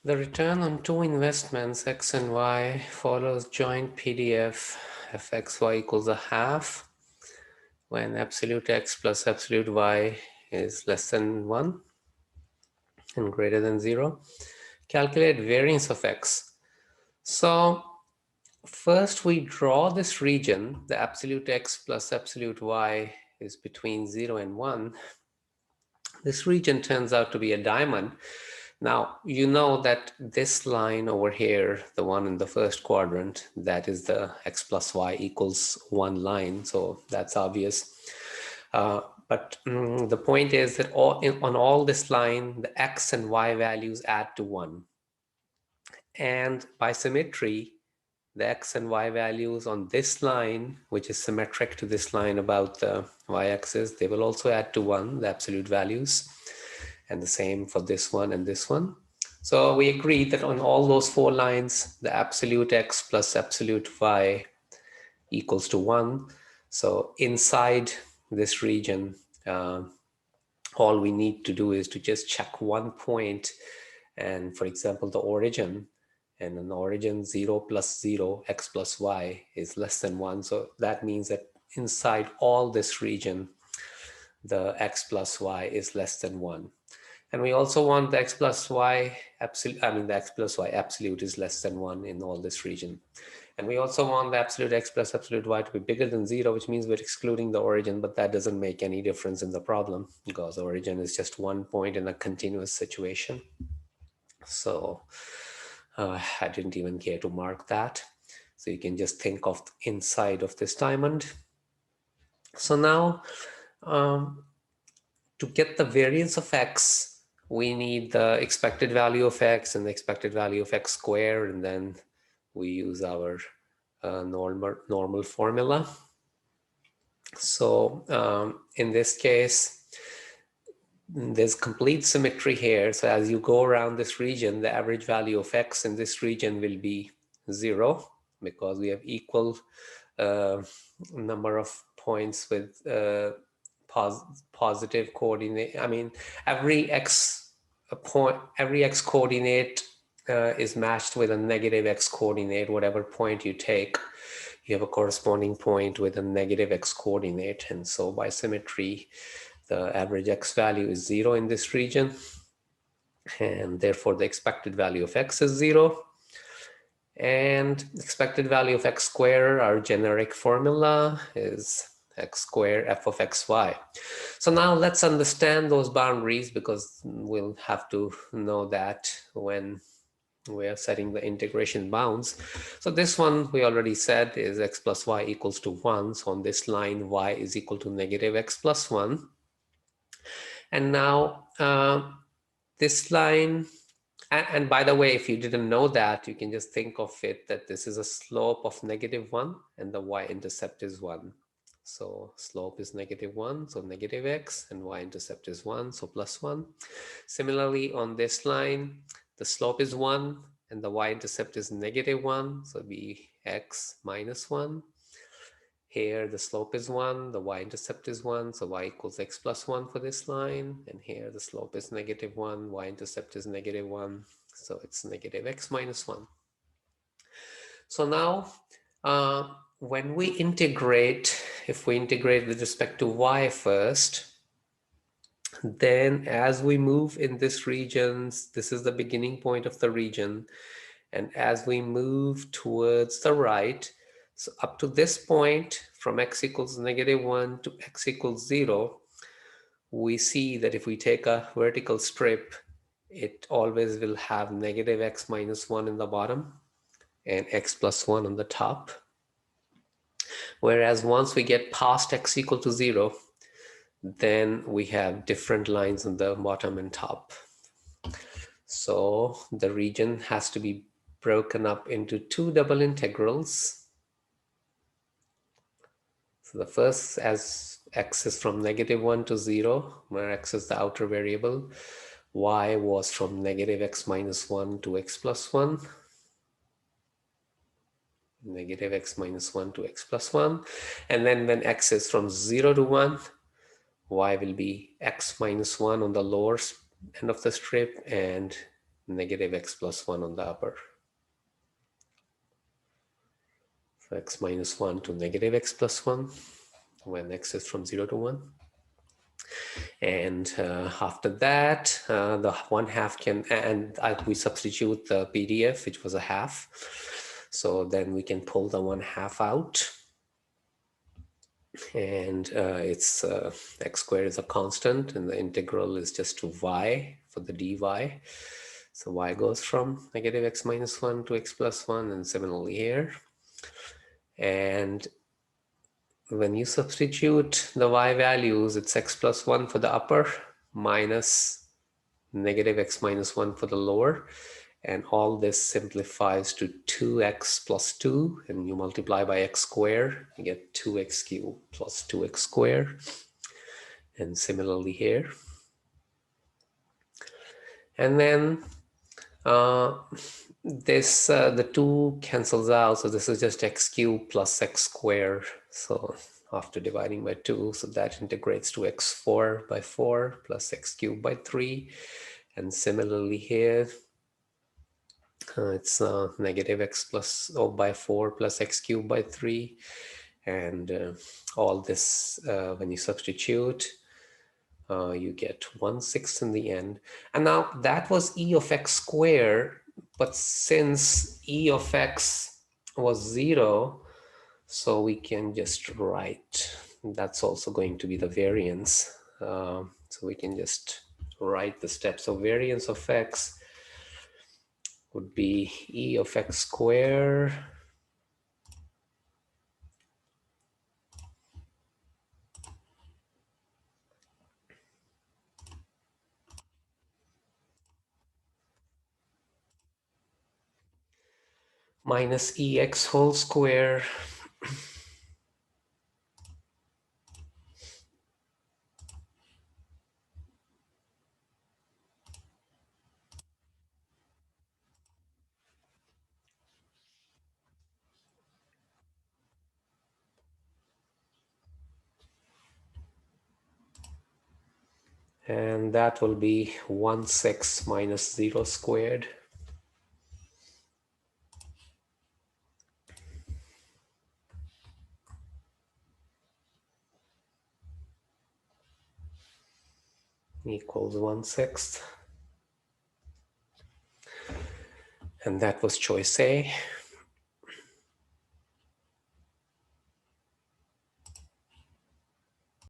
The return on two investments, X and Y, follows joint PDF fxy equals a half when absolute X plus absolute Y is less than 1 and greater than 0. Calculate variance of X. So first we draw this region, the absolute X plus absolute Y is between 0 and 1. This region turns out to be a diamond. Now, you know that this line over here, the one in the first quadrant, that is the X plus Y equals 1 line. So that's obvious. But the point is that on all this line, the X and Y values add to 1. And by symmetry, the X and Y values on this line, which is symmetric to this line about the Y-axis, they will also add to 1, the absolute values. And the same for this one and this one. So we agreed that on all those 4 lines, the absolute X plus absolute Y equals to 1. So inside this region, all we need to do is to just check one point, and for example, the origin, and an origin 0 plus 0, X plus Y is less than 1. So that means that inside all this region, the X plus Y is less than 1. And we also want the X plus Y absolute, the X plus Y absolute is less than 1 in all this region. And we also want the absolute X plus absolute Y to be bigger than 0, which means we're excluding the origin, but that doesn't make any difference in the problem because the origin is just one point in a continuous situation. So I didn't even care to mark that. So you can just think of the inside of this diamond. So now to get the variance of X, we need the expected value of X and the expected value of X squared, and then we use our normal formula. So in this case, there's complete symmetry here. So as you go around this region, the average value of X in this region will be 0 because we have equal number of points with positive coordinate. Every X coordinate is matched with a negative X coordinate. Whatever point you take, you have a corresponding point with a negative X coordinate. And so by symmetry, the average X value is 0 in this region. And therefore the expected value of X is 0. And expected value of X squared, our generic formula, is X squared f of xy. So now let's understand those boundaries, because we'll have to know that when we are setting the integration bounds. So this one we already said is X plus Y equals to 1. So on this line, Y is equal to negative X plus 1. And now this line, and by the way, if you didn't know that, you can just think of it that this is a slope of negative 1 and the y-intercept is 1. So slope is negative 1, so negative X, and y-intercept is 1, so plus 1. Similarly, on this line, the slope is 1 and the y-intercept is negative 1, so it'll be X minus 1. Here the slope is 1, the y-intercept is 1, so y equals X plus 1 for this line. And here the slope is negative 1, y-intercept is negative 1, so it's negative X minus 1. So now when we integrate, if we integrate with respect to y first, then as we move in this region, this is the beginning point of the region, and as we move towards the right, so up to this point, from x equals negative 1 to x equals 0, we see that if we take a vertical strip, it always will have negative x minus 1 in the bottom and x plus 1 on the top. Whereas once we get past x equal to 0, then we have different lines on the bottom and top. So the region has to be broken up into two double integrals. So the first, as x is from negative 1 to 0, where x is the outer variable, y was from negative x minus 1 to x plus 1, negative x minus 1 to x plus 1. And then when x is from 0 to 1, y will be x minus 1 on the lower end of the strip, and negative x plus 1 on the upper. So x minus 1 to negative x plus 1 when x is from 0 to 1. And after that, the 1/2 can, and we substitute the PDF, which was a half. So then we can pull the 1/2 out. And it's x squared is a constant, and the integral is just to y for the dy. So y goes from negative x minus 1 to x plus 1, and similarly here. And when you substitute the y values, it's x plus 1 for the upper minus negative x minus 1 for the lower. And all this simplifies to 2x plus 2, and you multiply by x squared, you get 2x cubed plus 2x squared. And similarly here. And then the 2 cancels out, so this is just x cubed plus x squared. So after dividing by 2, so that integrates to x4 by 4 plus x cubed by 3. And similarly here, it's negative x plus by 4 plus x cubed by 3. And all this, when you substitute, you get 1/6 in the end. And now that was e of x squared, but since e of x was 0, so we can just write, that's also going to be the variance. So we can just write the steps. So variance of x would be e of x squared minus ex whole square and that will be 1/6 minus 0 squared equals 1/6. And that was choice A.